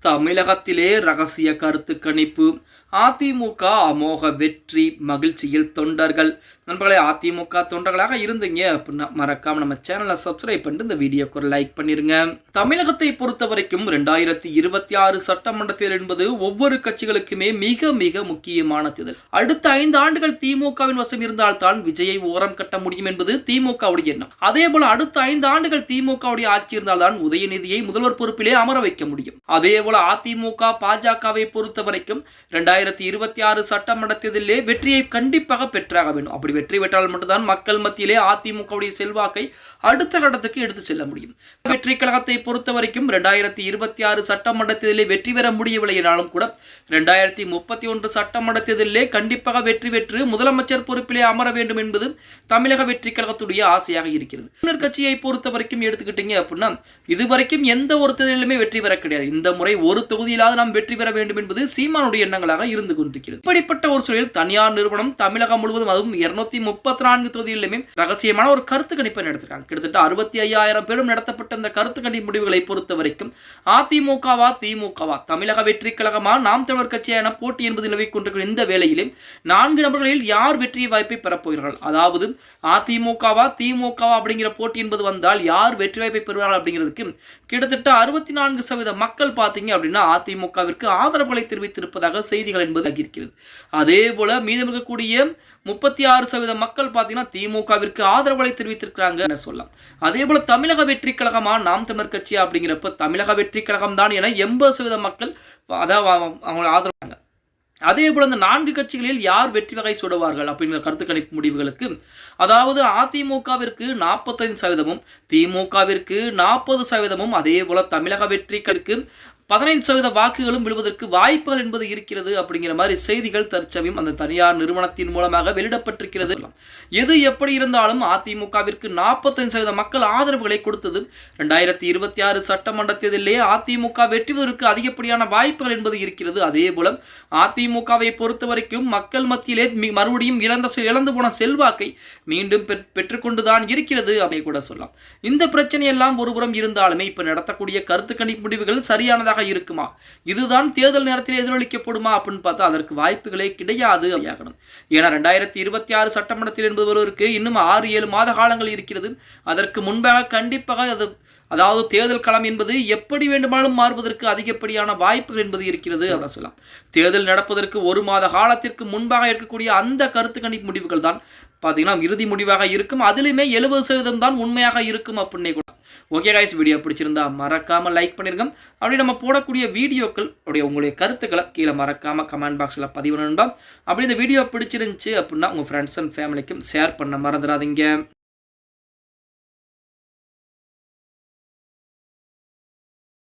தமிழகத்திலே ரகசிய கருத்து கணிப்பு. அதிமுக அமோக வெற்றி, மகிழ்ச்சியில் தொண்டர்கள். நண்பர்களே, அதிமுக தொண்டர்களாக இருந்தீங்க அப்படின்னா மறக்காம நம்ம சேனலை சப்ஸ்கிரைப் பண்ணிட்டு இந்த வீடியோக்கு ஒரு லைக் பண்ணிருங்க. தமிழகத்தை பொறுத்த வரைக்கும் 2026 சட்டமன்ற தேர்தல் என்பது ஒவ்வொரு கட்சிகளுக்குமே மிக மிக முக்கியமான தேர்தல். அடுத்த 5 ஆண்டுகள் திமுகவின் வசம் இருந்தால்தான் விஜயை ஓரம் கட்ட முடியும் என்பது திமுகவுடைய எண்ணம். அதே போல அடுத்த 5 ஆண்டுகள் திமுகவுடைய ஆட்சி இருந்தால்தான் உதயநிதியை முதல்வர் பொறுப்பிலே அமர வைக்க முடியும். அதே போல அதிமுக பாஜகவை பொறுத்த வரைக்கும் 2026 சட்டமன்ற தேர்தலிலே வெற்றியை கண்டிப்பாக பெற்றாக வேண்டும். அப்படி வெற்றி பெற்றால் மட்டும்தான் மக்கள் மத்தியிலே அதிமுகவுடைய செல்வாக்கை அடுத்த கட்டத்துக்கு எடுத்து செல்ல முடியும். வெற்றி கழகத்தை பொறுத்த வரைக்கும் 2026 சட்டமன்ற தேர்தலிலே வெற்றி பெற முடியவில்லை என்றாலும் கூட 2031 சட்டமன்ற தேர்தலிலே கண்டிப்பாக வெற்றி பெற்று முதலமைச்சர் பொறுப்பிலே அமர வேண்டும் என்பது தமிழக வெற்றி கழகத்துடைய ஆசையாக இருக்கிறது. தமிழர் கட்சியை பொறுத்த வரைக்கும் எடுத்துக்கிட்டீங்க அப்படின்னா இதுவரைக்கும் எந்த ஒரு தேர்தலிலுமே வெற்றி பெற கிடையாது. இந்த முறை ஒரு தொகுதியிலாவது நாம் வெற்றி பெற வேண்டும் என்பது சீமானுடைய எண்ணங்களாக இருந்து கொண்டிருக்கிறது. இப்படிப்பட்ட ஒரு சூழலில் தனியார் நிறுவனம் தமிழகம் முழுவதும் அதுவும் 234 தொகுதிகளிலுமே ரகசியமான ஒரு கருத்து கணிப்பை நடத்திருக்காங்க. கிட்டத்தட்ட 65,000 பேரும் நடத்தப்பட்ட இந்த கருத்து கணிப்பு முடிவுகளை பொறுத்த வரைக்கும் அதிமுகவா திமுகவா தமிழக வெற்றி கழகமா நாம் தமிழர் கட்சியான போட்டி என்பது நிலவி கொண்டிருக்கிற இந்த வேளையிலே 4 நபர்களில் யார் வெற்றி வாய்ப்பை பெறப்போகிறார்கள், அதாவது அதிமுகவா திமுகவா அப்படிங்கிற போட்டி என்பது வந்தால் யார் வெற்றி வாய்ப்பை பெறுவார்கள் அப்படிங்கிறதுக்கு கிட்டத்தட்ட 64% மக்கள் பார்த்தீங்க அப்படின்னா அதிமுகவிற்கு ஆதரவுகளை தெரிவித்திருப்பதாக செய்திகள் என்பது இருக்கிறது. அதே போல மீதம் இருக்கக்கூடிய 36% மக்கள் பார்த்தீங்கன்னா திமுகவிற்கு ஆதரவுகளை தெரிவித்திருக்கிறாங்க சொல்லலாம். அதே போல தமிழக வெற்றி கழகமா நாம் தமிழர் கட்சி அப்படிங்கிறப்ப தமிழக வெற்றி கழகம் தான் என 80% மக்கள் அவங்க ஆதரவாங்க. அதே போல இந்த 4 கட்சிகளில் யார் வெற்றி வகை சுடுவார்கள் அப்படிங்கிற கருத்து கணிப்பு முடிவுகளுக்கு, அதாவது அதிமுகவிற்கு 45%, திமுகவிற்கு 40%, அதே போல தமிழக வெற்றிக்கு 15% வாக்குகளும் விழுவதற்கு வாய்ப்புகள் என்பது இருக்கிறது அப்படிங்கிற மாதிரி செய்திகள் தற்சமயம் அந்த தனியார் நிறுவனத்தின் மூலமாக வெளியிடப்பட்டிருக்கிறது. எது எப்படி இருந்தாலும் அதிமுகவிற்கு 45% மக்கள் ஆதரவுகளை கொடுத்தது 2026 சட்டமன்ற தேர்தலிலே அதிமுக வெற்றி பெறுவதற்கு அதிகப்படியான வாய்ப்புகள் என்பது இருக்கிறது. அதே போல அதிமுகவை பொறுத்த வரைக்கும் மக்கள் மத்தியிலே மறுபடியும் இழந்து போன செல்வாக்கை மீண்டும் பெற்றுக்கொண்டுதான் இருக்கிறது அப்படி கூட சொல்லலாம். இந்த பிரச்சனை எல்லாம் ஒருபுறம் இருந்தாலுமே இப்ப நடத்தக்கூடிய கருத்து கணிப்பு முடிவுகள் சரியானதாக இருக்குமா, இதுதான் தேர்தல் நேரத்தில் எதிரொலிக்கப்படுமா அப்படின்னு பார்த்தா அதற்கு வாய்ப்புகளே கிடையாது. ஏன்னா 2026 சட்டமன்றத்தில் என்பது வருவதற்கு இன்னும் 6-7 மாத காலங்கள் இருக்கிறது. அதற்கு முன்பாக கண்டிப்பாக அதாவது தேர்தல் களம் என்பது எப்படி வேண்டுமானாலும் மாறுவதற்கு அதிகப்படியான வாய்ப்புகள் என்பது இருக்கிறது அப்படின்னு சொல்லலாம். தேர்தல் நடப்பதற்கு 1 மாத காலத்திற்கு முன்பாக இருக்கக்கூடிய அந்த கருத்து கணிப்பு முடிவுகள் தான் பார்த்தீங்கன்னா இறுதி முடிவாக இருக்கும். அதிலுமே 70% தான் உண்மையாக இருக்கும் அப்படின்னே கூட. ஓகே கைஸ், வீடியோ பிடிச்சிருந்தா மறக்காம லைக் பண்ணிருங்க. அப்படி நம்ம போடக்கூடிய வீடியோக்கள் உங்களுடைய கருத்துக்களை கீழே மறக்காம கமெண்ட் பாக்ஸ்ல பதிவு பண்ணணும். அப்படி இந்த வீடியோ பிடிச்சிருந்துச்சு அப்படின்னா உங்க ஃப்ரெண்ட்ஸ் அண்ட் ஃபேமிலிக்கும் ஷேர் பண்ண மறந்துடாதீங்க.